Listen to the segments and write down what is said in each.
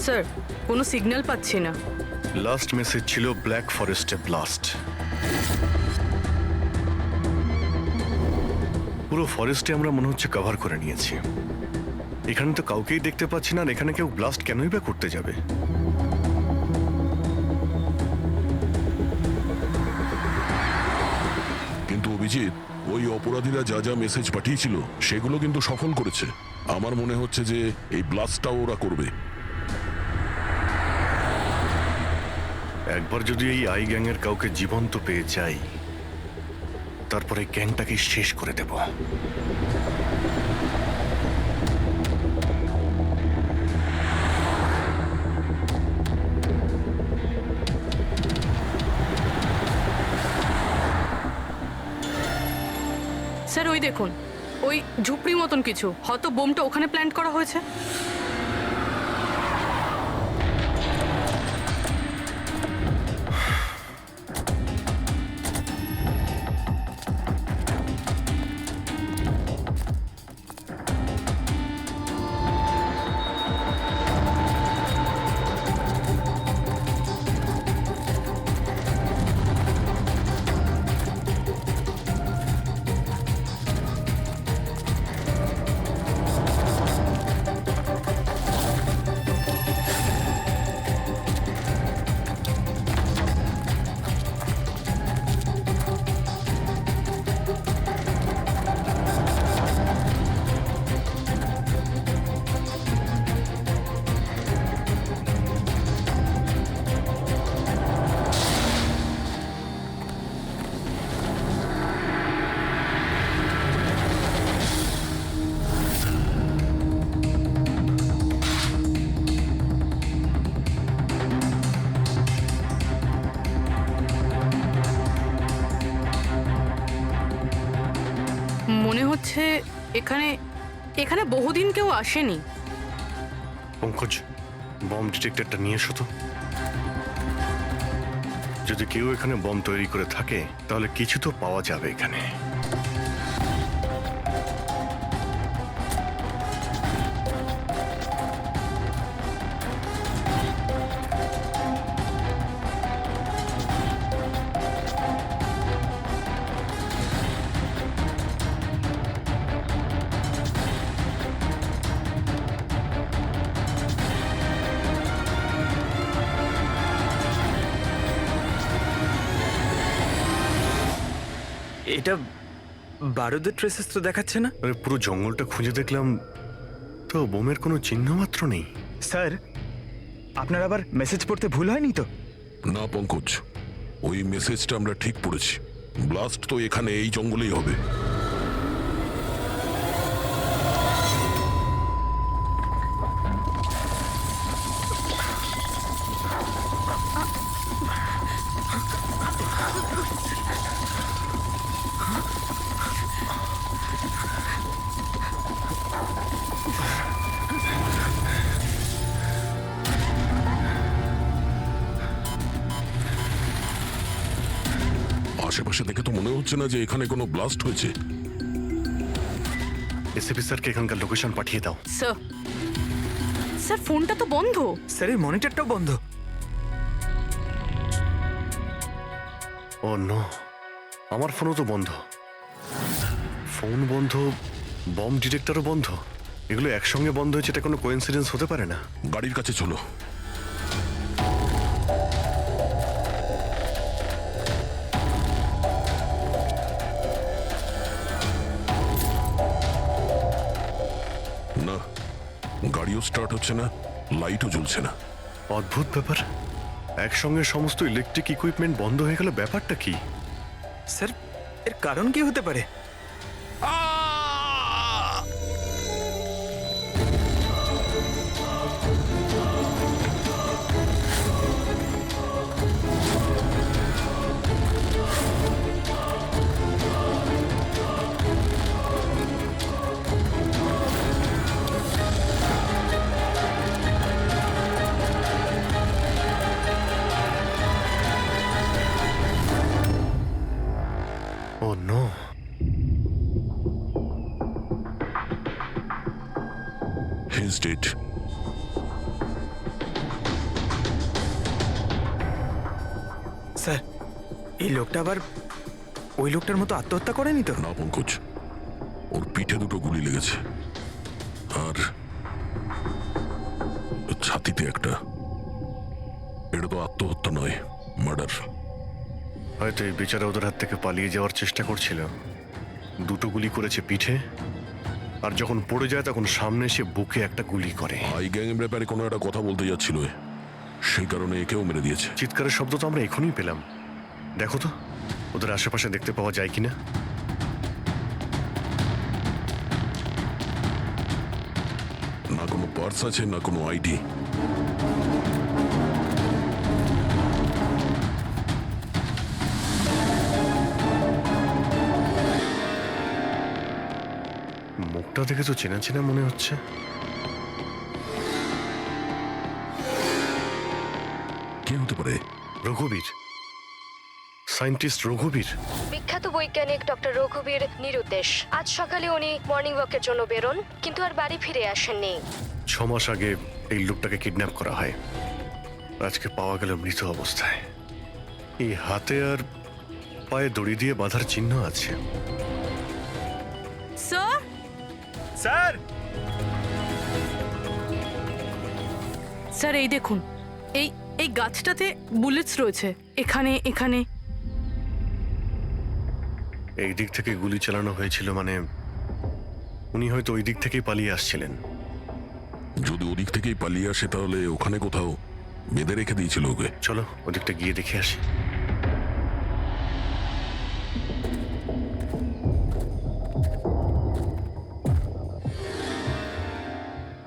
Sir, কোনো signal পাচ্ছি না। লাস্ট মেসেজ ছিল ব্ল্যাক ফরেস্টে ব্লাস্ট। পুরো ফরেস্টে আমরা মনে হচ্ছে কভার করে নিয়েছি। এখানে তো কাউকেই দেখতে পাচ্ছি না, আর এখানে কেউ ব্লাস্ট কেনই বা করতে যাবে? কিন্তু অভিজিৎ, ওই অপরাধীরা যা যা মেসেজ পাঠিয়েছিল সেগুলো কিন্তু সফল করেছে। আমার মনে হচ্ছে যে এই ব্লাস্টটাও ওরা করবে। একবার যদি এই আই গ্যাংয়ের কাউকে জীবন্ত পেয়ে যাই, তারপরে গ্যাংটাকে শেষ করে দেব। স্যার, ওই দেখুন, ওই ঝুপড়ি মতন কিছু, হয়তো বোমটা ওখানে প্ল্যান্ট করা হয়েছে। মনে হচ্ছে এখানে এখানে বহুদিন কেউ আসেনি। পঙ্কজ, বম ডিটেক্টরটা নিয়ে এসো তো। যদি কেউ এখানে বম তৈরি করে থাকে তাহলে কিছু তো পাওয়া যাবে এখানে। এটা বারুদের ট্রেসেস তো দেখাচ্ছে না। আরে পুরো জঙ্গলটা খুঁজে দেখলাম, তো বোমের কোনো চিহ্ন মাত্র নেই। স্যার, আপনার আবার মেসেজ পড়তে ভুল হয়নি তো? না পঙ্কজ, ওই মেসেজটা আমরা ঠিক পড়েছি। ব্লাস্ট তো এখানে এই জঙ্গলেই হবে। আশেপাশে দেখে তো মনে হচ্ছে না যে এখানে কোনো ব্লাস্ট হয়েছে। এসপি স্যারকে এখানকার লোকেশন পাঠিয়ে দাও। স্যার, স্যার ফোনটা তো বন্ধ। স্যার, এই মনিটরটাও বন্ধ। ও নো, আমার ফোনও তো বন্ধ। ফোন বন্ধ, বম ডিটেক্টরও বন্ধ। এগুলো একসঙ্গে বন্ধ হয়েছে, এটা কোনো কোইন্সিডেন্স হতে পারে না। গাড়ির কাছে চলো। না, গাড়িও স্টার্ট হচ্ছে না, লাইটও জ্বলছে না। অদ্ভুত ব্যাপার, একসঙ্গে সমস্ত ইলেকট্রিক ইকুইপমেন্ট বন্ধ হয়ে গেল, ব্যাপারটা কি? স্যার, এর কারণ কি হতে পারে? ও নো, He's dead. স্যার এই লোকটা আবার ওই লোকটার মতো আত্মহত্যা করেনি তো? না পঙ্কজ, ওর পিঠে দুটো গুলি লেগেছে আর ছাতিতে একটা। এটা তো আত্মহত্যা নয়, মার্ডার। হয়তো এই বেচারা ওদের হাত থেকে পালিয়ে যাওয়ার চেষ্টা করছিল। দুটো গুলি করেছে পিঠে, আর যখন পড়ে যায় তখন সামনে এসে বুকে একটা গুলি করে। আই গ্যাং এর ব্যাপারে কোনো একটা কথা বলতে যাচ্ছিল, সেই কারণে একেও মেরে দিয়েছে। চিৎকারের শব্দ তো আমরা এখনই পেলাম। দেখো তো ওদের আশেপাশে দেখতে পাওয়া যায় কিনা। না কোনো পার্স আছে, না কোনো আইডি। মুখটা দেখে তো চেনা চেনা মনে হচ্ছে। কে হতে পারে? রঘুবীর, সায়েন্টিস্ট রঘুবীর। বিখ্যাত বৈজ্ঞানিক ডক্টর রঘুবীর নিরুদ্দেশ। আজ সকালে উনি মর্নিং ওয়াকের জন্য বেরোন, কিন্তু আর বাড়ি ফিরে আসেননি। 6 মাস আগে এই লোকটাকে কিডন্যাপ করা হয়। আজকে পাওয়া গেল মৃত অবস্থায়। এই হাতে আর পায়ে দড়ি দিয়ে বাঁধার চিহ্ন আছে। স্যার, স্যার স্যার এই দেখুন, এই এই গাছটাতে বুলেটস রয়েছে। এখানে এখানে এই দিক থেকে গুলি চালানো হয়েছিল, মানে উনি হয়তো ওই দিক থেকেই পালিয়ে আসছিলেন। যদি ওদিক থেকেই পালিয়ে আসে তাহলে ওখানে কোথাও বেঁধে রেখে দিয়েছিল ওকে। চলো ওদিকটা গিয়ে দেখে আসি।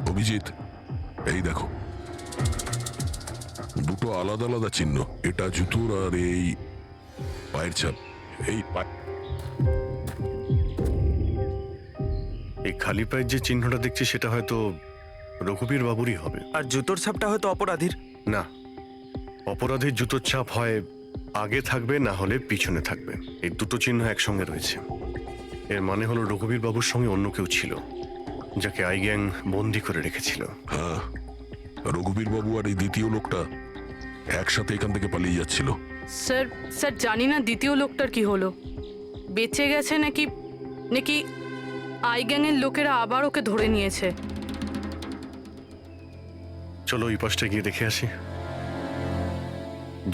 অভিজিৎ, এই দেখো, দুটো আলাদা আলাদা চিহ্ন। এটা জুতোর আর এই পায়ের ছাপ। এই এই খালি পায়ের যে চিহ্নটা দেখছি সেটা হয়তো রঘুবীর বাবুরই হবে। আর জুতোর ছাপটা হয়তো অপরাধীর। না, অপরাধীর জুতোর ছাপ হয় আগে থাকবে, না হলে পিছনে থাকবে। এই দুটো চিহ্ন একসঙ্গে রয়েছে। এর মানে হলো রঘুবীর বাবুর সঙ্গে অন্য কেউ ছিল, যাকে আই গ্যাং বন্দি করে রেখেছিল। হ্যাঁ, রঘুবীর বাবু আর এই দ্বিতীয় লোকটা একসাথে এখান থেকে পালিয়ে যাচ্ছিল। স্যার, স্যার জানি না দ্বিতীয় লোকটার কি হলো। বেঁচে গেছে নাকি নাকি আই গ্যাংয়ের লোকেরা আবার ওকে ধরে নিয়েছে। চলো ওই পাশটা গিয়ে দেখে আসি,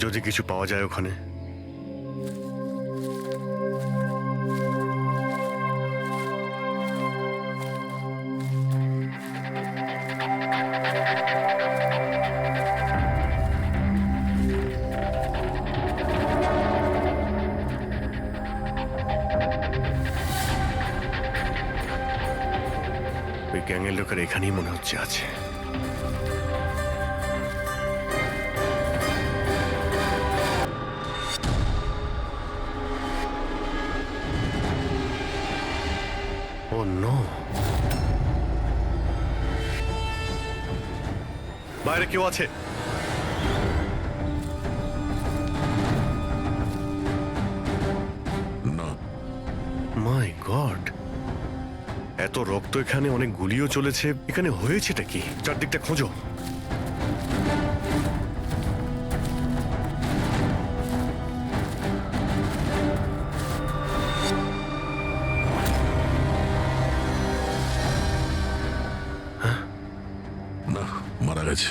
যদি কিছু পাওয়া যায় ওখানে। ওই গ্যাংয়ের লোকের এখানেই মনে হচ্ছে আছে। ও নো, বাইরে কেউ আছে? না, মাই গড, এত রক্ত এখানে, অনেক গুলিও চলেছে। এখানে হয়েছেটা কি? চারদিকটা খোঁজো। না, মারা গেছে।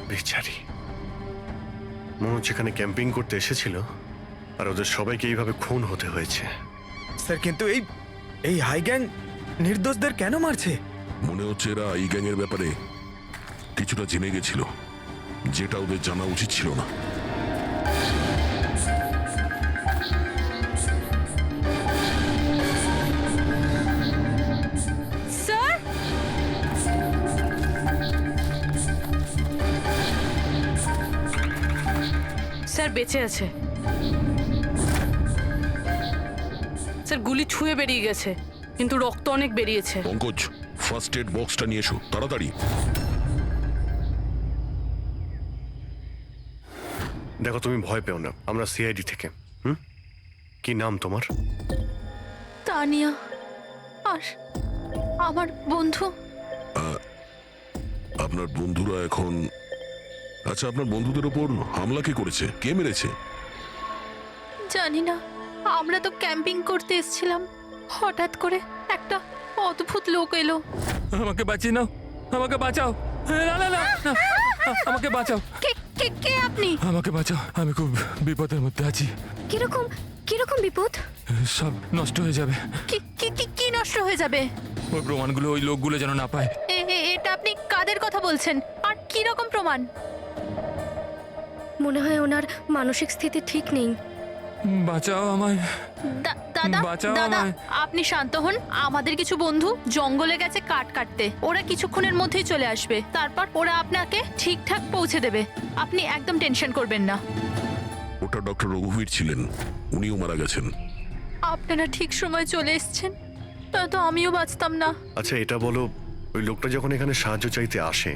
বেচারি, মনে হচ্ছে এখানে ক্যাম্পিং করতে এসেছিল, আর ওদের সবাইকে এইভাবে খুন হতে হয়েছে। স্যার কিন্তু এই এই হাই গ্যাং নির্দোষদের কেন মারছে? মনে হচ্ছে এরা এই গ্যাংয়ের ব্যাপারে কিছুটা জেনে গেছিল, যেটা ওদের জানা উচিত ছিল না। স্যার, স্যার বেঁচে আছে। স্যার গুলি ছুঁয়ে বেরিয়ে গেছে, কিন্তু রক্ত অনেক বেরিয়েছে। পঙ্কজ, ফার্স্ট এড বক্সটা নিয়ে এসো তাড়াতাড়ি। দেখো, তুমি ভয় পেও না, আমরা সিআইডি থেকে। কি নাম তোমার? তানিয়া, আর আমার বন্ধু। আপনার বন্ধুরা এখন আচ্ছা, আপনার বন্ধুদের ওপর হামলা কে করেছে? কে মেরেছে? জানি না, আমরা তো ক্যাম্পিং করতে এসেছিলাম, হঠাৎ করে একটা অদ্ভুত লোক এলো। আমাকে বাঁচিয়ে নাও, আমাকে বাঁচাও। না না না না, আমাকে বাঁচাও, কে কে কে আপনি? আমাকে বাঁচাও, আমি খুব বিপদের মধ্যে আছি। কিরকম কিরকম বিপদ? সব নষ্ট হয়ে যাবে। কি কি কি কি নষ্ট হয়ে যাবে? ওই প্রমাণগুলো ওই লোকগুলো যেন না পায়। এটা আপনি কাদের কথা বলছেন, আর কি রকম প্রমাণ? মনে হয় ওনার মানসিক স্থিতি ঠিক নেই। বাঁচাও আমায়, দাদা বাঁচাও দাদা, আমায়। আপনি শান্ত হন। আমাদের কিছু বন্ধু জঙ্গলে গেছে কাঠ কাটতে, ওরা কিছুক্ষণের মধ্যেই চলে আসবে। তারপর ওরা আপনাকে ঠিকঠাক পৌঁছে দেবে, আপনি একদম টেনশন করবেন না। ওটা ডক্টর রঘুবীর ছিলেন, উনিও মারা গেছেন। আপনারা ঠিক সময় চলে এসেছেন, নয়তো আমিও বাঁচতাম না। আচ্ছা এটা বলো, ওই লোকটা যখন এখানে সাহায্য চাইতে আসে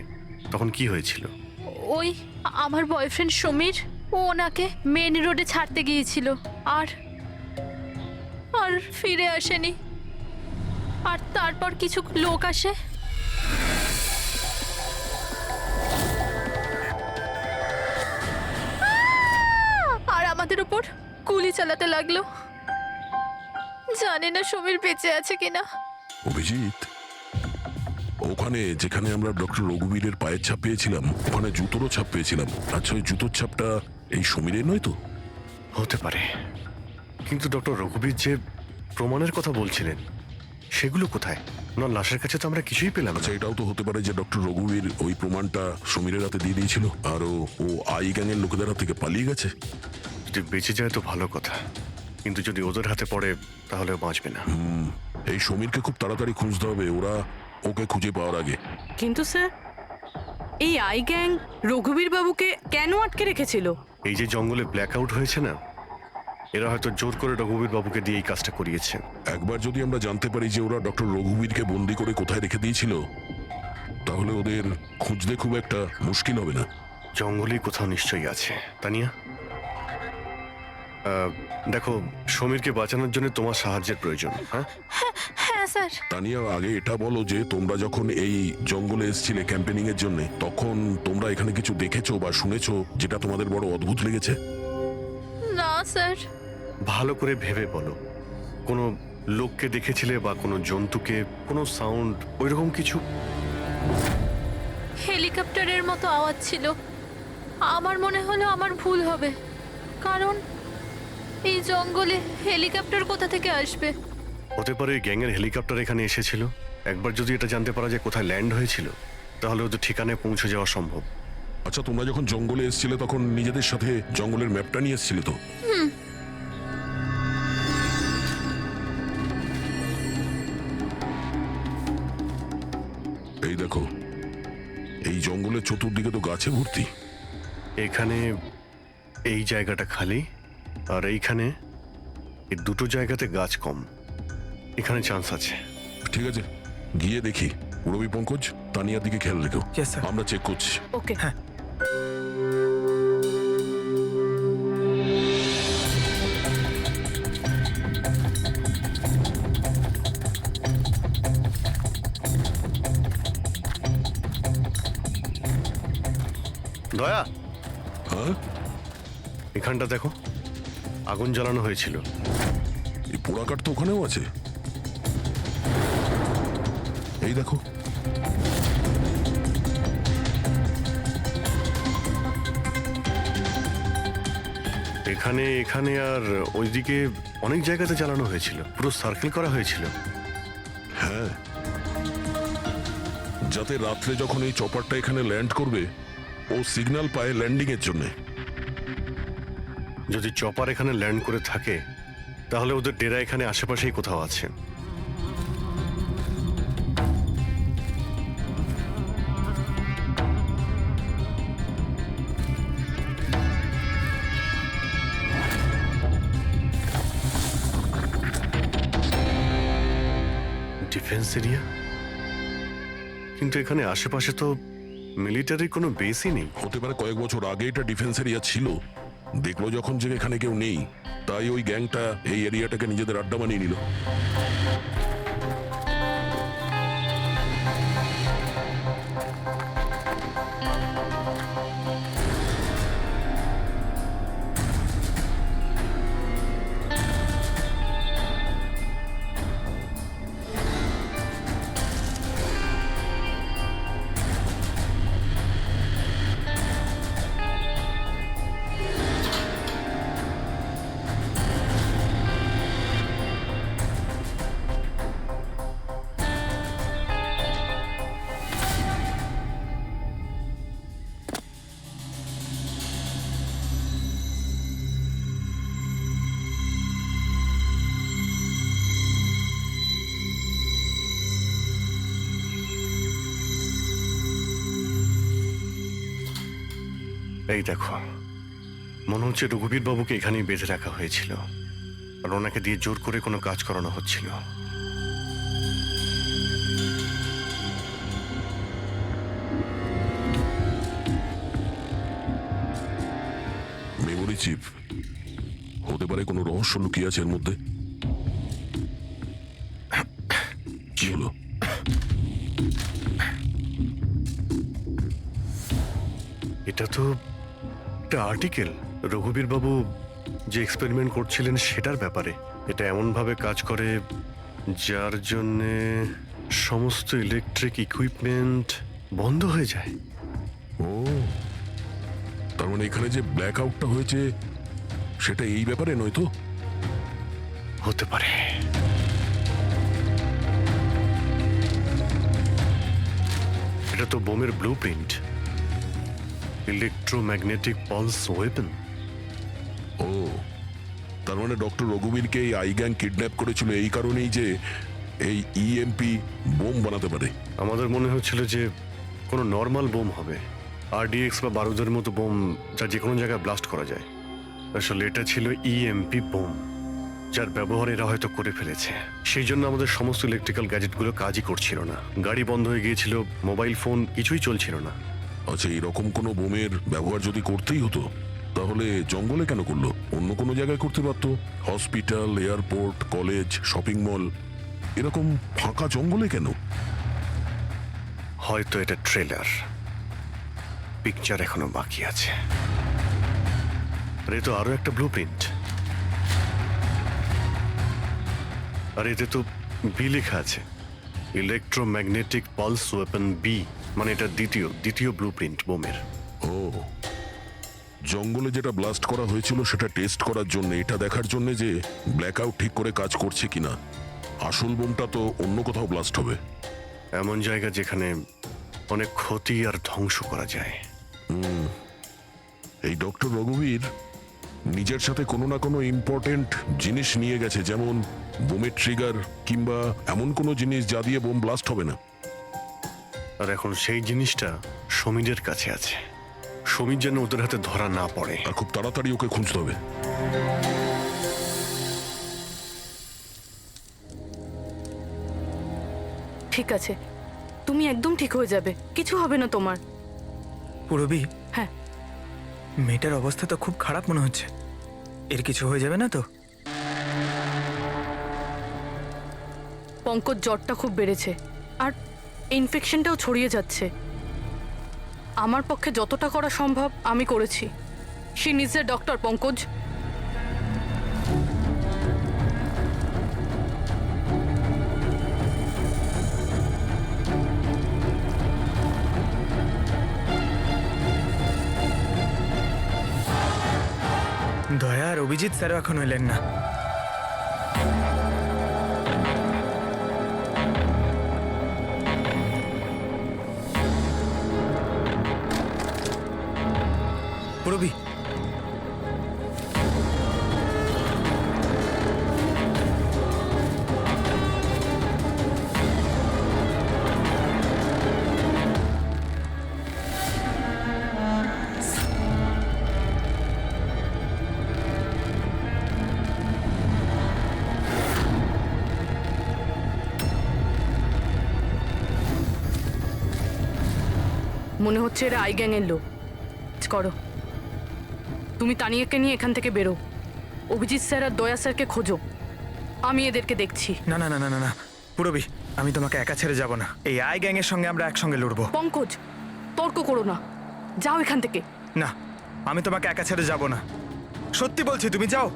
তখন কি হয়েছিল? ওই আমার বয়ফ্রেন্ড সমীর, ও ওনাকে মেন রোডে ছাড়তে গিয়েছিল, আর আর ফিরে আসেনি। আর তারপর কিছু লোক আসে, আর আমাদের উপর গুলি চালাতে লাগলো। জানি না সমীর বেঁচে আছে কিনা। অভিজিৎ, ওখানে যেখানে আমরা ডক্টর রঘুবীরের পায়ের ছাপ পেয়েছিলাম, ওখানে জুতোরও ছাপ পেয়েছিলাম। আচ্ছা, ওই জুতোর ছাপটা এই সমীরের নয় তো? হতে পারে, কিন্তু ডক্টর রঘুবীর যে প্রমাণের কথা বলছিলেন সেগুলো কোথায়? ওনার লাশের কাছে তো আমরা কিছুই পেলাম না। আচ্ছা, এটাও তো হতে পারে যে ডক্টর রঘুবীর ওই প্রমাণটা সমীরের হাতে দিয়ে দিয়েছিল, আর ও আই গ্যাংয়ের লোকেদের হাত থেকে পালিয়ে গেছে। যদি বেঁচে যায় তো ভালো কথা, কিন্তু যদি ওদের হাতে পড়ে তাহলে ও বাঁচবে না। এই সমীরকে খুব তাড়াতাড়ি খুঁজতে হবে, ওরা ওকে খুঁজে পাওয়ার আগে। কিন্তু স্যার, এই আই গ্যাং রঘুবীর বাবুকে কেন আটকে রেখেছিল? এই যে জঙ্গলে ব্ল্যাক আউট হয়েছে না, এরা হয়তো জোর করে রঘুবীর বাবুকে দিয়ে এই কাজটা করিয়েছে। একবার যদি আমরা জানতে পারি যে ওরা ডক্টর রঘুবীরকে বন্দি করে কোথায় রেখে দিয়েছিল, তাহলে ওদের খুঁজতে খুব একটা মুশকিল হবে না। জঙ্গলেই কোথাও নিশ্চয়ই আছে। তানিয়া, দেখো, সমীরকে বাঁচানোর জন্য তোমার সাহায্যের প্রয়োজন। হ্যাঁ, হ্যাঁ স্যার। তানিয়া, আগে এটা বলো যে তোমরা যখন এই জঙ্গলে এসেছিলে ক্যাম্পেনিং এর জন্য, তখন তোমরা এখানে কিছু দেখেছো বা শুনেছো যেটা তোমাদের বড় অদ্ভুত লেগেছে? না স্যার। ভালো করে ভেবে বলো, কোনো লোককে দেখেছিলে বা কোনো জন্তুকে, কোনো সাউন্ড, ওইরকম কিছু? হেলিকপ্টারের মতো আওয়াজ ছিল। আমার মনে হলো আমার ভুল হবে, কারণ এই জঙ্গলে হেলিকপ্টার কোথা থেকে আসবে? হতে পারে গ্যাংয়ের হেলিকপ্টার এখানে এসেছিল। একবার যদি এটা জানতে পারা যায় কোথায় ল্যান্ড হয়েছিল, তাহলে ওদের ঠিকানায় পৌঁছে যাওয়া সম্ভব। আচ্ছা, তোমরা যখন জঙ্গলে এসেছিলে তখন নিজেদের সাথে জঙ্গলের ম্যাপটা নিয়ে এসেছিলে তো? এই দেখো, এই জঙ্গলের চতুর্দিকে তো গাছে ভর্তি। এখানে এই জায়গাটা খালি, আর এইখানে এই দুটো জায়গাতে গাছ কম। এখানে চান্স আছে। ঠিক আছে, গিয়ে দেখি। রবি, পঙ্কজ, তানিয়ার দিকে খেয়াল রেখো। Yes, sir. আমরা চেক করছি। ওকে। দয়া, হ্যাঁ, এখানটা দেখো, আগুন জ্বালানো হয়েছিল। এই পোড়াকাঠ তো ওখানেও আছে। এই দেখো, এখানে এখানে আর ওইদিকে অনেক জায়গাতে জ্বালানো হয়েছিল, পুরো সার্কেল করা হয়েছিল। হ্যাঁ, যাতে রাত্রে যখন এই চপারটা এখানে ল্যান্ড করবে, ও সিগন্যাল পায় ল্যান্ডিং এর জন্য। যদি চপার এখানে ল্যান্ড করে থাকে, তাহলে ওদের ডেরা এখানে আশেপাশেই কোথাও আছে। ডিফেন্স এরিয়া, কিন্তু এখানে আশেপাশে তো মিলিটারির কোনো বেসই নেই। হতে পারে কয়েক বছর আগে এটা ডিফেন্স এরিয়া ছিল, দেখলো যখন যে এখানে কেউ নেই, তাই ওই গ্যাংটা এই এরিয়াটাকে নিজেদের আড্ডা বানিয়ে নিল। এই দেখো, মনে হচ্ছে রঘুবীর বাবুকে এখানেই বেঁধে রাখা হয়েছিল আর ওনাকে দিয়ে জোর করে কোনো কাজ করানো হচ্ছিল। মেমোরি চিপ হতে পারে, কোনো রহস্য লুকিয়ে আছে এর মধ্যে। কি হলো? এটা তো একটা আর্টিকেল, রঘুবীর বাবু যে এক্সপেরিমেন্ট করছিলেন সেটার ব্যাপারে। এটা এমনভাবে কাজ করে যার জন্যে সমস্ত ইলেকট্রিক ইকুইপমেন্ট বন্ধ হয়ে যায়। ও, তার মানে এখানে যে ব্ল্যাক আউটটা হয়েছে সেটা এই ব্যাপারে নয় তো? হতে পারে। এটা তো বোমের blueprint, electromagnetic pulse weapon. ও, তার মানে ডক্টর রঘুবীরকে এই আই গ্যাং কিডন্যাপ করেছিল এই কারণেই যে এই ইএমপি বোম বানাতে পারে। আমাদের মনে হচ্ছিল যে কোনো নর্মাল বোম হবে, আরডিএক্স বা বারুদের মতো বোম যা যে কোনো জায়গায় ব্লাস্ট করা যায়। আসলে এটা ছিল ইএমপি বোম, যার ব্যবহার এরা হয়তো করে ফেলেছে। সেই জন্য আমাদের সমস্ত ইলেকট্রিক্যাল গ্যাজেটগুলো কাজই করছিল না, গাড়ি বন্ধ হয়ে গিয়েছিল, মোবাইল ফোন কিছুই চলছিল না। আচ্ছা, এরকম কোনো বোমের ব্যবহার যদি করতেই হতো তাহলে জঙ্গলে কেন করলো? অন্য কোনো জায়গায় করতে পারতো, hospital, airport, college, shopping mall, এরকম ফাঁকা জঙ্গলে কেন? হয়তো এটা ট্রেলার, পিকচার এখনো বাকি আছে। আর এ তো আরো একটা ব্লু প্রিন্ট, আর এতে তো বি লেখা আছে, ইলেকট্রোম্যাগনেটিক পালস ওয়েপন বি, মানে এটা দ্বিতীয় ব্লু প্রিন্ট বোমের। ও, জঙ্গলে যেটা ব্লাস্ট করা হয়েছিল সেটা টেস্ট করার জন্য, এটা দেখার জন্য যে ব্ল্যাক আউট ঠিক করে কাজ করছে কিনা। আসল বোমটা তো অন্য কোথাও ব্লাস্ট হবে। এমন জায়গা যেখানে অনেক ক্ষতি আর ধ্বংস করা যায়। এই ডক্টর রঘুবীর নিজের সাথে কোনো না কোনো ইম্পর্টেন্ট জিনিস নিয়ে গেছে, যেমন বোমের ট্রিগার কিংবা এমন কোনো জিনিস যা দিয়ে বোম ব্লাস্ট হবে না। আর এখন সেই জিনিসটা সমীরের কাছে আছে। সমীর যেন ওদের হাতে ধরা না পড়ে। আর খুব তাড়াতাড়ি ওকে খুঁজতে হবে। ঠিক আছে, তুমি একদম ঠিক হয়ে যাবে, কিছু হবে না তোমার। পুরবি, হ্যাঁ, মেয়েটার অবস্থা তো খুব খারাপ মনে হচ্ছে। এর কিছু হয়ে যাবে না তো? পঙ্কজ জ্বরটা খুব বেড়েছে আর ইনফেকশনটাও ছড়িয়ে যাচ্ছে। আমার পক্ষে যতটা করা সম্ভব আমি করেছি। She needs a doctor, Pankaj. দয়া আর অভিজিৎ স্যারও এখন এলেন না। পুরবি, মনে হচ্ছে এরা আই গ্যাংয়ের লোক। করো, তুমি তানিয়াকে নিয়ে এখান থেকে বেরো। অভিজিৎ স্যার আর দয়া স্যারকে খোঁজো, আমি এদেরকে দেখছি। না না না না না না পুরবি, আমি তোমাকে একা ছেড়ে যাব না। এই আই গ্যাং এর সঙ্গে আমরা একসঙ্গে লড়বো। পঙ্কজ, তর্ক করো না, যাও এখান থেকে। না, আমি তোমাকে একা ছেড়ে যাব না। সত্যি বলছি, তুমি যাও।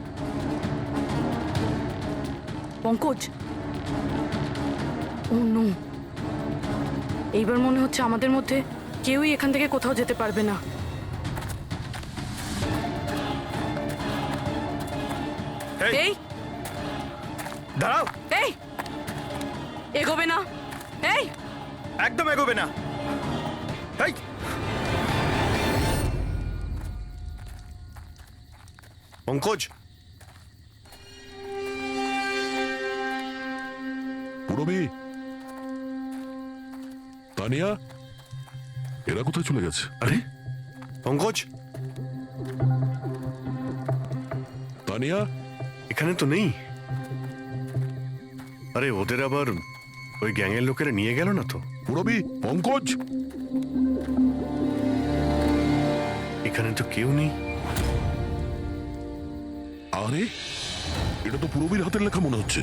পঙ্কজ, ও নো, এইবার মনে হচ্ছে আমাদের মধ্যে কেউই এখান থেকে কোথাও যেতে পারবে না। এই দাঁড়াও, এই এগোবে না, এই একদম এগোবে না। এই, পঙ্কজ, পুরবি, তানিয়া, এরা কোথায় চলে গেছে? আরে পঙ্কজ, তানিয়া, এখানে তো নেই। আরে ওদের আবার ওই গ্যাংয়ের লোকেরা নিয়ে গেল না তো? পুরবি, পঙ্কজ, এখানে তো কেউ নেই। আরে এটা তো পুরবির হাতের লেখা মনে হচ্ছে।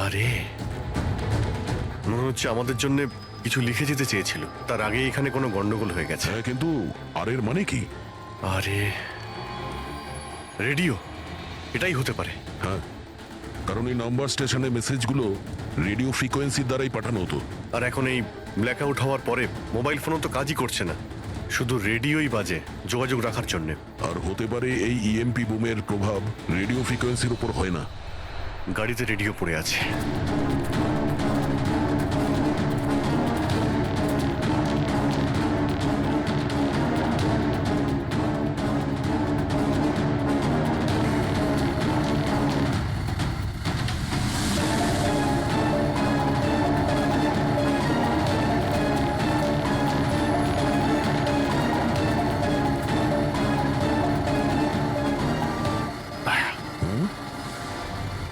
আরে মনে হচ্ছে আমাদের জন্য কিছু লিখে যেতে চেয়েছিল, তার আগে এখানে কোনো গন্ডগোল হয়ে গেছে। হ্যাঁ, কিন্তু আর এর মানে কি? আরে রেডিও, এটাই হতে পারে। হ্যাঁ, কারণ এই নাম্বার স্টেশনে মেসেজগুলো রেডিও ফ্রিকোয়েন্সির দ্বারাই পাঠানো হতো। আর এখন এই ব্ল্যাক আউট হওয়ার পরে মোবাইল ফোনও তো কাজই করছে না, শুধু রেডিওই বাজে যোগাযোগ রাখার জন্য। আর হতে পারে এই ইএমপি বুমের প্রভাব রেডিও ফ্রিকোয়েন্সির উপর হয় না। গাড়িতে রেডিও পড়ে আছে।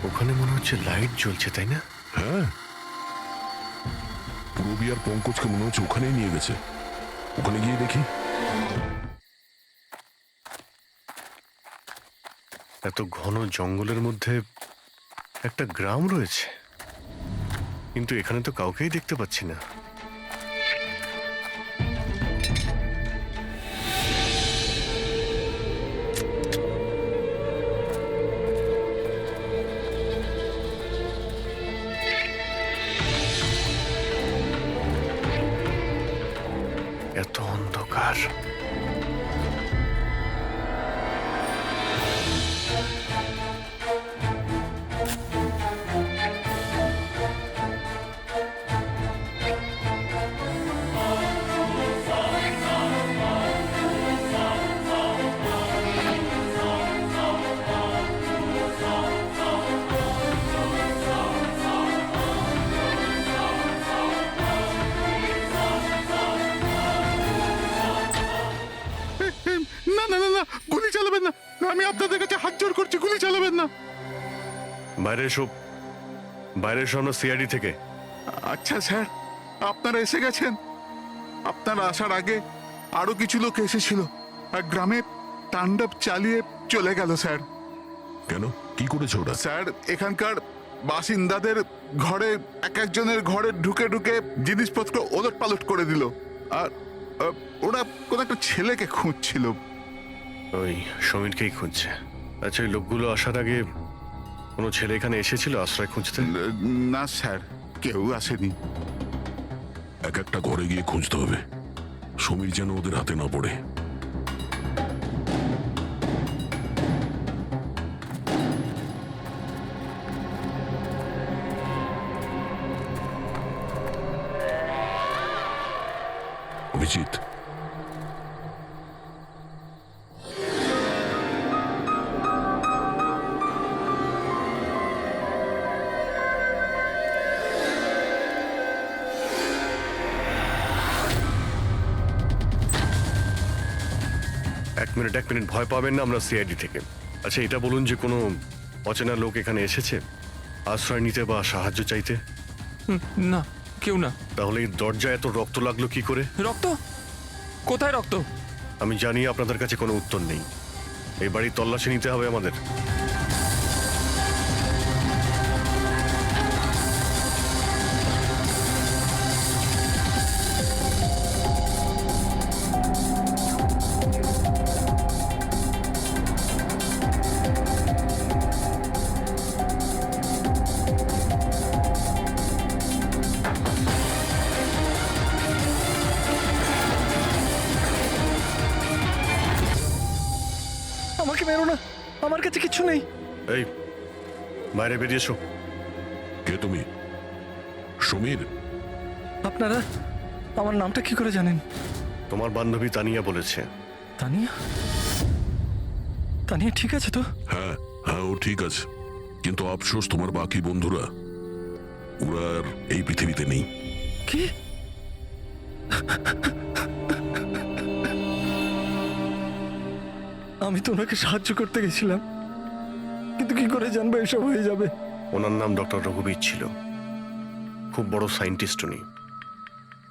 ওখানে মনে হচ্ছে লাইট জ্বলছে, তাই না? হ্যাঁ, পুরবি আর পঙ্কজকে মনে হচ্ছে ওখানেই নিয়ে গেছে। ওখানে গিয়ে দেখি। এত ঘন জঙ্গলের মধ্যে একটা গ্রাম রয়েছে, কিন্তু এখানে তো কাউকেই দেখতে পাচ্ছি না। এত অন্ধকার। না না না না, গুলি চালাবেন না। আমি আপনাদের কাছে হাত জোড় করছি, গুলি চালাবেন না। বাইরে এসো, বাইরে এসো, আমরা সিআইডি থেকে। আচ্ছা স্যার, আপনারা এসে গেছেন। আপনারা আসার আগে আরো কিছু লোক এসেছিল আর গ্রামে তাণ্ডব চালিয়ে চলে গেল স্যার। কেন, কি করেছে ওরা? স্যার, এখানকার বাসিন্দাদের ঘরে এক একজনের ঘরে ঢুকে ঢুকে জিনিসপত্র ওলট পালট করে দিল। আর ওরা কোনো একটা ছেলেকে খুঁজছিল। ওই সমীরকেই খুঁজছে। আচ্ছা, ওই লোকগুলো আসার আগে কোনো ছেলে এখানে এসেছিল আশ্রয় খুঁজতে? না স্যার, কেউ আসেনি। এক একটা ঘরে গিয়ে খুঁজতে হবে, সমীর যেন ওদের হাতে না পড়ে। অভিজিৎ, এক মিনিট, ভয় পাবেন না, আমরা সিআইডি থেকে। আচ্ছা, এটা বলুন যে কোনো অচেনা লোক এখানে এসেছে আশ্রয় নিতে বা সাহায্য চাইতে? না, কেউ না। তাহলে এই দরজায় এত রক্ত লাগলো কি করে? রক্ত? কোথায় রক্ত? আমি জানি আপনাদের কাছে কোনো উত্তর নেই। এই বাড়ির তল্লাশি নিতে হবে আমাদের। আমাকে মেরো না, আমার কাছে কিছু নেই। এই, বাইরে বেরিয়ে এসো। কে তুমি? সমীর? আপনারা আমার নামটা কি করে জানেন? তোমার বান্ধবী তানিয়া বলেছে। তানিয়া? তানিয়া ঠিক আছে তো? হ্যাঁ হ্যাঁ, ও ঠিক আছে, কিন্তু আফসোস তোমার বাকি বন্ধুরা ওরা আর এই পৃথিবীতে নেই। কি? আমি তো ওনাকে সাহায্য করতে গেছিলাম, কিন্তু কি করে জানবো এসব হয়ে যাবে? ওনার নাম ডক্টর রঘুবীর ছিল, খুব বড় সায়েন্টিস্ট উনি।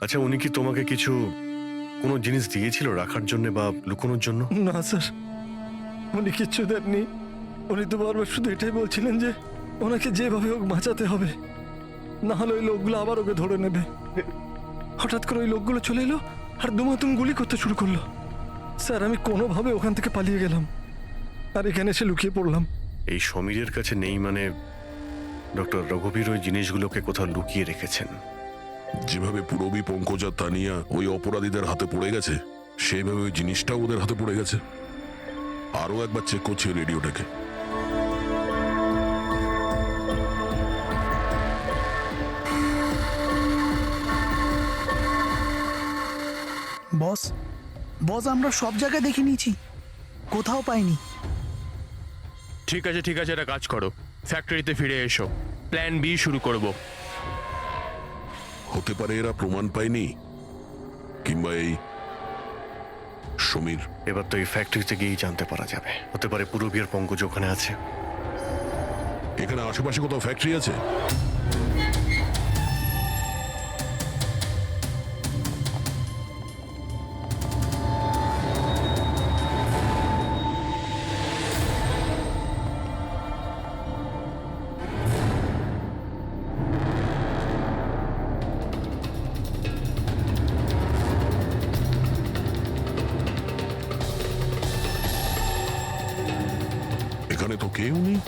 আচ্ছা, উনি কি তোমাকে কিছু কোনো জিনিস দিয়েছিল রাখার জন্য বা লুকোনোর জন্য? না স্যার, উনি কিচ্ছু দেননি। উনি তো বারবার শুধু এটাই বলছিলেন যে ওনাকে যেভাবে হোক বাঁচাতে হবে, না হলে ওই লোকগুলো আবার ওকে ধরে নেবে। হঠাৎ করে ওই লোকগুলো চলে এলো আর দুমাতুম গুলি করতে শুরু করলো। স্যার, আমি কোনোভাবে ওখান থেকে পালিয়ে গেলাম আর এখানে এসে লুকিয়ে পড়লাম। এই সমীরের কাছে নেই মানে ডক্টর রঘুবীর ওই জিনিসগুলোকে কোথাও লুকিয়ে রেখেছেন। যেভাবে পুরবী, পঙ্কজ আর তানিয়া ওই অপরাধীদের হাতে পড়ে গেছে, সেইভাবে ওই জিনিসটাও ওদের হাতে পড়ে গেছে। আরও একবার চেক করছি রেডিওটাকে। বস বস আমরা সব জায়গায় দেখে নিয়েছি, কোথাও পাইনি। ঠিক আছে, একটা কাজ করো, ফ্যাক্টরিতে ফিরে এসো, প্ল্যান বি শুরু করব। হতে পারে এরা প্রমাণ পায়নি, কিংবা এই সমীর। এবার তো এই ফ্যাক্টরিতে গিয়েই জানতে পারা যাবে। হতে পারে পুরবী আর পঙ্কজ ওখানে আছে। এখানে আশেপাশে কোথাও ফ্যাক্টরি আছে? এখানে তো কেউ নেই।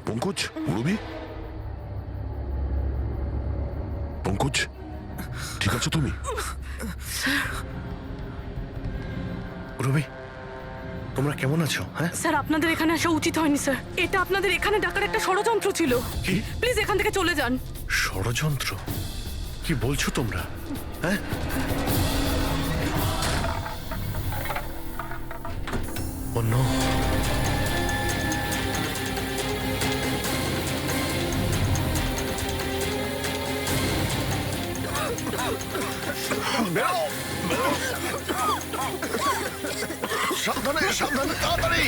পঙ্কজ, পুরবী, পঙ্কজ, ঠিক আছো তুমি? পুরবী, তোমরা কেমন আছো? হ্যাঁ স্যার, আপনাদের এখানে আসা উচিত হয়নি স্যার। এটা আপনাদের এখানে ডাকার একটা ষড়যন্ত্র ছিল। কি প্লিজ এখান থেকে চলে যান। ষড়যন্ত্র? কি বলছো তোমরা? হ্যাঁ, অন্য সাবধানে, সাবধানে, তাড়াতাড়ি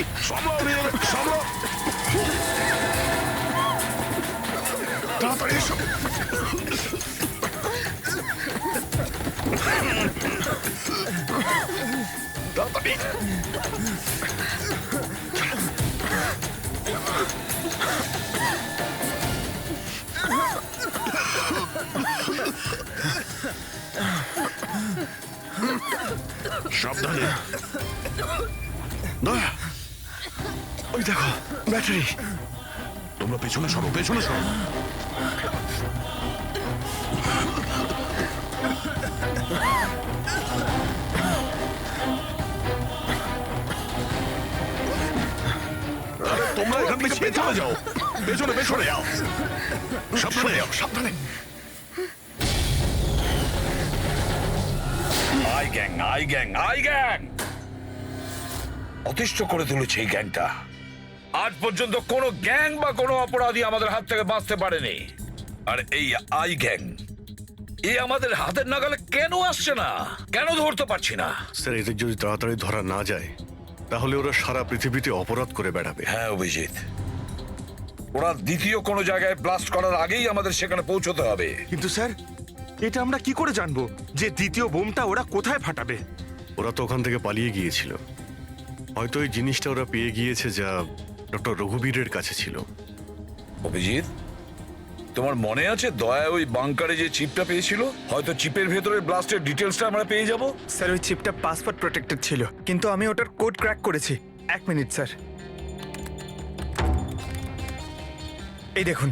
তাড়াতাড়ি এসো। তাড়াতাড়ি। সাবধানে। দয়া, ওই দেখো ব্যাটারি। তোমরা পেছনে সরো, পেছনে সরো। তোমরা এখান থেকে পেছনে যাও, পেছনে পেছনে যাও, সাবধানে যাও, সাবধানে। আই গ্যাং অতিষ্ঠ করে তুলেছে এই গ্যাংটা। আজ পর্যন্ত কোনো গ্যাং বা কোনো অপরাধী আমাদের হাত থেকে বাঁচতে পারেনি। আর এই আই গ্যাং, এ আমাদের হাতের নাগালে কেন আসছে না? কেন ধরতে পারছি না? স্যার, এদের যদি তাড়াতাড়ি ধরা না যায় তাহলে ওরা সারা পৃথিবীতে অপরাধ করে বেড়াবে। হ্যাঁ অভিজিৎ, ওরা দ্বিতীয় কোনো জায়গায় ব্লাস্ট করার আগেই আমাদের সেখানে পৌঁছতে হবে। কিন্তু স্যার, এটা আমরা কি করে জানবো যে দ্বিতীয় বোমটা ওরা কোথায় ফাটাবে? ওরা তো ওখান থেকে পালিয়ে গিয়েছিল। হয়তো এই জিনিসটা ওরা পেয়ে গিয়েছে যা ডক্টর রঘুবীরের কাছে ছিল। অভিজিৎ, তোমার মনে আছে দয়া ওই বাংকারে যে চিপটা পেয়েছিল? হয়তো চিপের ভেতরে ব্লাস্টের ডিটেলসটা আমরা পেয়ে যাব। স্যার, ওই চিপটা পাসওয়ার্ড প্রোটেক্টেড ছিল, কিন্তু আমি ওটার কোড ক্র্যাক করেছি। 1 মিনিট স্যার, এই দেখুন।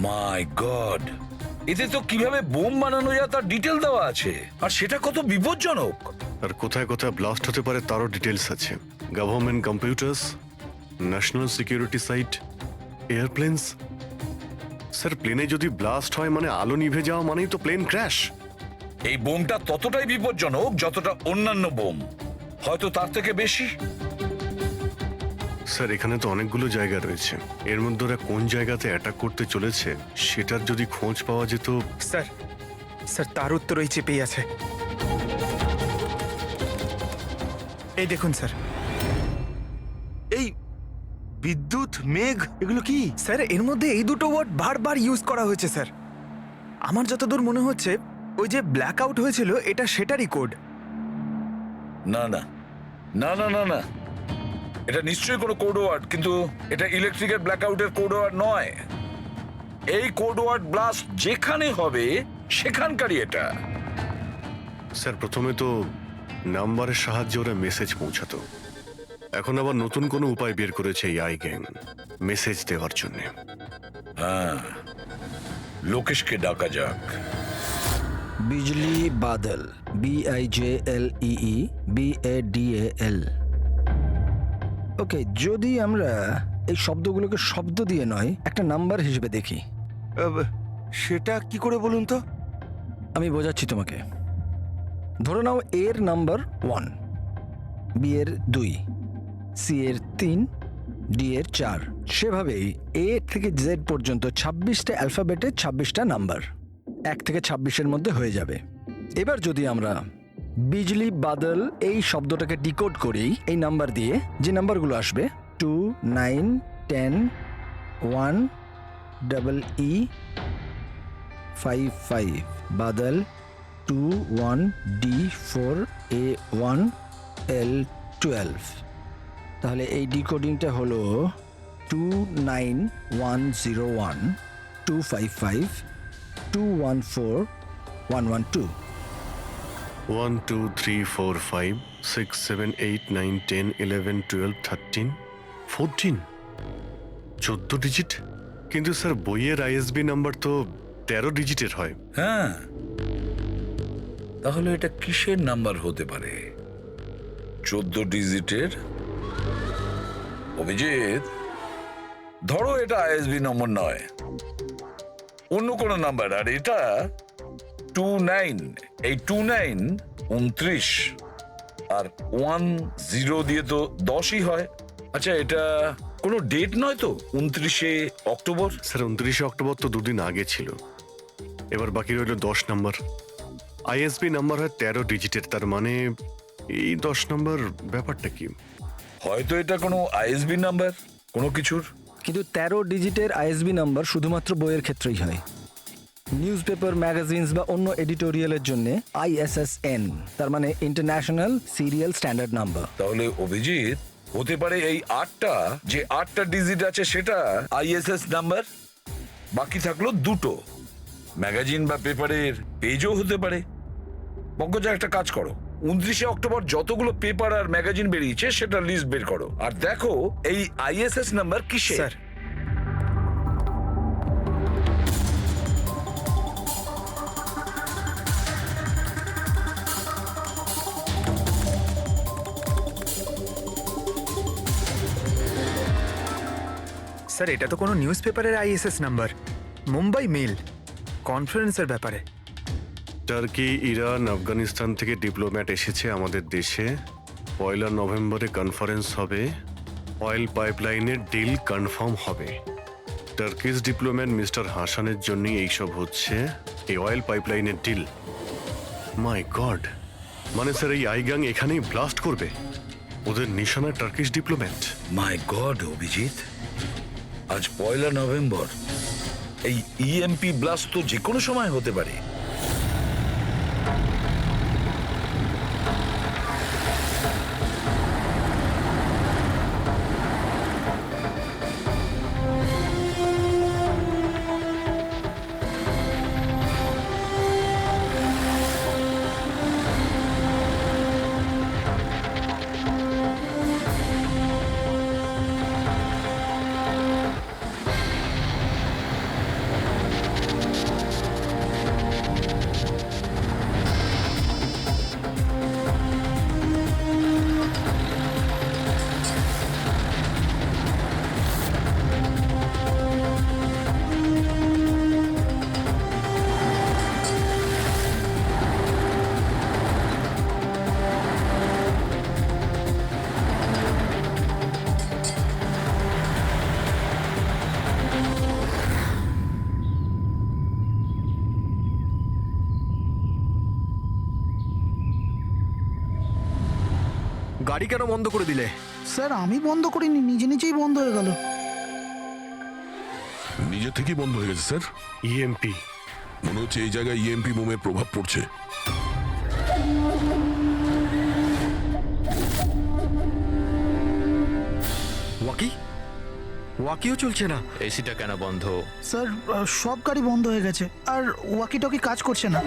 মাই গড, এতে তো কিভাবে বোম বানানো যায় তার ডিটেল দেওয়া আছে, আর সেটা কত বিপজ্জনক। আর কোথায় কোথায় ব্লাস্ট হতে পারে তারও ডিটেলস আছে। Government computers, national security site, airplanes. Sir, প্লেনে যদি ব্লাস্ট হয় মানে আলো নিভে যাওয়া মানেই তো প্লেন ক্র্যাশ। এই বোমটা ততটাই বিপজ্জনক যতটা অন্যান্য বোম, হয়তো তার থেকে বেশি। স্যার, এখানে তো অনেকগুলো জায়গা রয়েছে, এর মধ্যে ওরা কোন জায়গাতে অ্যাটাক করতে চলেছে সেটার যদি খোঁজ পাওয়া যেত। স্যার, স্যার তার উত্তর এই চেপেই আছে। এই দেখুন স্যার। এই বিদ্যুৎ, মেঘ, এগুলো কি? স্যার, এর মধ্যে এই দুটো ওয়ার্ড বারবার ইউজ করা হয়েছে স্যার। আমার যতদূর মনে হচ্ছে ওই যে ব্ল্যাক আউট হয়েছিল এটা সেটারই কোড। না না না না না না, এটা নিশ্চয়ই কোনো কোড ওয়ার্ড, কিন্তু এটা ইলেকট্রিকের ব্ল্যাকআউটের কোড ওয়ার্ড নয়। এই কোড ওয়ার্ড ব্লাস্ট যেখানে হবে সেখানকারই এটা। স্যার, প্রথমে তো নাম্বারের সাহায্যে ওরা মেসেজ পৌঁছাতো, এখন আবার নতুন কোনো উপায় বের করেছে এই আই গ্যাং মেসেজ দেওয়ার জন্য। হ্যাঁ, লোকেশকে ডাকা যাক। বিজলি বাদল, BIJLEE BADAL। ওকে, যদি আমরা এই শব্দগুলোকে শব্দ দিয়ে নয় একটা নাম্বার হিসেবে দেখি, সেটা কি করে বলুন তো? আমি বোঝাচ্ছি তোমাকে। ধরে নাও এর নাম্বার 1, বি এর 2, সি এর 3, ডি এর 4। সেভাবেই এ থেকে জেড পর্যন্ত 26টা অ্যালফাবেটে 26টা নাম্বার 1 থেকে 26-এর মধ্যে হয়ে যাবে। এবার যদি আমরা বিজলি বাদল এই শব্দটাকে ডিকোড করি এই নাম্বার দিয়ে, যে নাম্বারগুলো আসবে 2, 9, 10, 1, EE 5, 5, Badal 2, 1, D 4, A 1, L 12। তাহলে এই ডিকোডিংটা হলো 29101 255 214 112। 1 2 3 4 5 6 7 8 9 10 11 12 13 14, 14 ডিজিট। কিন্তু স্যার, বইয়ের ISB নাম্বার তো 13 ডিজিটের হয়। হ্যাঁ, তাহলে এটা কিসের নাম্বার হতে পারে? 14 ডিজিটের? অভিজিৎ, ধরো এটা ISB নম্বর নয়, অন্য কোনো নাম্বার। আর এটা 29, এই 29 29, আর 10 দিয়ে তো 10ই হয়। আচ্ছা, এটা কোনো ডেট নয় তো? 29শে অক্টোবর? স্যার, 29শে অক্টোবর তো দুদিন আগে ছিল। এবার বাকি রইল 10 নাম্বার। ISB নাম্বার হয় 13 ডিজিটের, তার মানে এই 10 নাম্বার ব্যাপারটা কি? হয়তো এটা কোনো ISB নাম্বার কোনো কিছুর। কিন্তু 13 ডিজিটের ISB নাম্বার শুধুমাত্র বইয়ের ক্ষেত্রেই হয়। নিউজ পেপার, ম্যাগাজিনস বা অন্য এডিটোরিয়ালের জন্য ISSN, তার মানে ইন্টারন্যাশনাল সিরিয়াল স্ট্যান্ডার্ড নাম্বার। তাহলে অভিজিৎ, হতে পারে এই 8টা ডিজিট আছে সেটা ISS নাম্বার, বাকি থাকলো 2টো। ম্যাগাজিন বা পেপারের পেজও হতে পারে। পঙ্কজা, একটা কাজ করো, 29শে অক্টোবর যতগুলো পেপার আর ম্যাগাজিন বেরিয়েছে সেটা লিস্ট বের করো, আর দেখো এই ISS নাম্বার কিসের। স্যার, স্যার এটা তো কোনো নিউজ পেপারের ISS নাম্বার। মুম্বাই মেল, কনফারেন্সের ব্যাপারে। টার্কি, ইরান, আফগানিস্তান থেকে ডিপ্লোম্যাট এসেছে আমাদের দেশে। 1 নভেম্বরে কনফারেন্স হবে, অয়েল পাইপলাইনের ডিল কনফার্ম হবে। টার্কিশ ডিপ্লোম্যাট মিস্টার হাসানের জন্যই এইসব হচ্ছে, এই অয়েল পাইপলাইনের ডিল। মাই গড, মানে স্যার এই আই গ্যাং এখানেই ব্লাস্ট করবে? ওদের নিশানা টার্কিশ ডিপ্লোম্যাট। মাই গড অভিজিৎ, আজ 1 নভেম্বর। এই EMP ব্লাস্ট তো যে কোনো সময় হতে পারে। গাড়ি কেন বন্ধ করে দিলে? স্যার আমি বন্ধ করিনি, নিজে নিজেই বন্ধ হয়ে গেল। নিজে থেকেই বন্ধ হয়ে গেছে স্যার। ইএমপি। মনে হচ্ছে এই জায়গায় ইএমপি বোমের প্রভাব পড়ছে। ওয়াকিও চলছে না। এসিটা কেন বন্ধ? স্যার সব গাড়ি বন্ধ হয়ে গেছে, আর ওয়াকি টকি কাজ করছে না।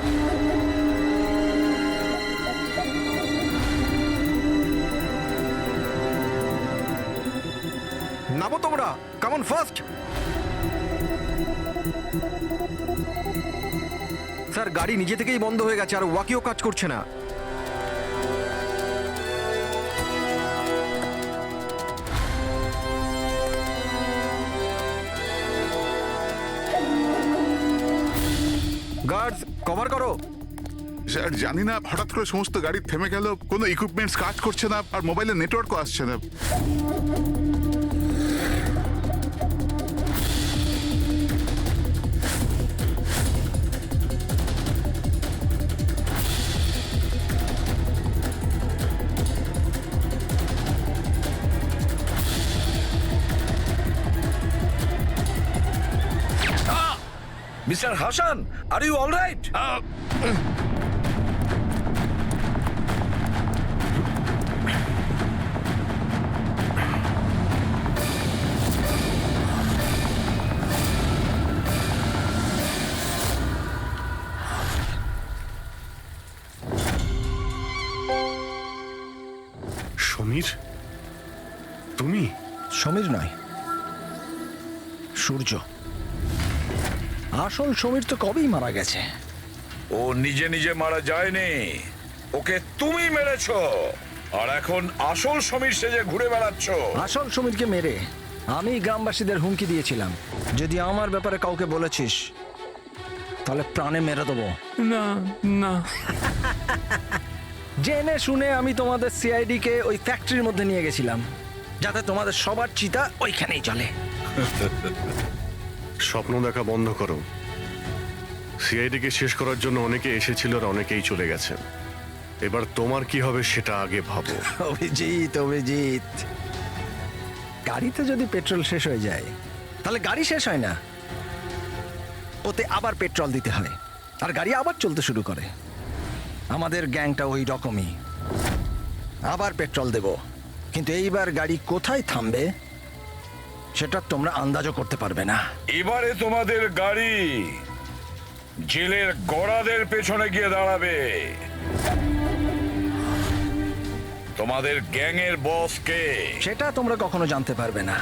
নামো তোমরা, কামন ফার্স্ট। স্যার গাড়ি নিজে থেকেই বন্ধ হয়ে গেছে আর ওয়াকিও কাজ করছে না। গার্ডস কভার করো। স্যার জানি না, হঠাৎ করে সমস্ত গাড়ি থেমে গেল, কোনো ইকুইপমেন্টস কাজ করছে না, আর মোবাইলে নেটওয়ার্কও আসছে না। Mister Hasan, are you all right? Samir, তুমি? সমীর নয়, সূর্য। আসল সমীর তো কবেই মারা গেছে। ও নিজে নিজে মারা যায়নি, ওকে তুমি মেরেছো, আর এখন আসল সমীর সেজে ঘুরে বেড়াচ্ছ। আসল সমীরকে মেরে আমি গ্রামবাসীদের হুমকি দিয়েছিলাম, যদি আমার ব্যাপারে কাউকে বলেছিস তাহলে প্রাণে মেরে দেবো। না না, জেনে শুনে আমি তোমাদের সিআইডি কে ওই ফ্যাক্টরির মধ্যে নিয়ে গেছিলাম, যাতে তোমাদের সবার চিতা ওইখানেই চলে। স্বপ্ন দেখা বন্ধ করো। সিআইডিকে শেষ করার জন্য অনেকে এসেছিল আর অনেকেই চলে গেছে। এবার তোমার কি হবে সেটা আগে ভাবো। অভিজিৎ, অভিজিৎ, গাড়িতে যদি পেট্রোল শেষ হয়ে যায় তাহলে গাড়ি শেষ হয় না, ওতে আবার পেট্রোল দিতে হয় আর গাড়ি আবার চলতে শুরু করে। আমাদের গ্যাংটা ওই রকমই, আবার পেট্রোল দেব, কিন্তু এইবার গাড়ি কোথায় থামবে সেটা তোমরা আন্দাজও করতে পারবে না। এবারে তোমাদের গাড়ি জেলের গড়াদের পেছনে গিয়ে দাঁড়াবে। তোমাদের গ্যাংয়ের বস কে সেটা তোমরা কখনো জানতে পারবে না।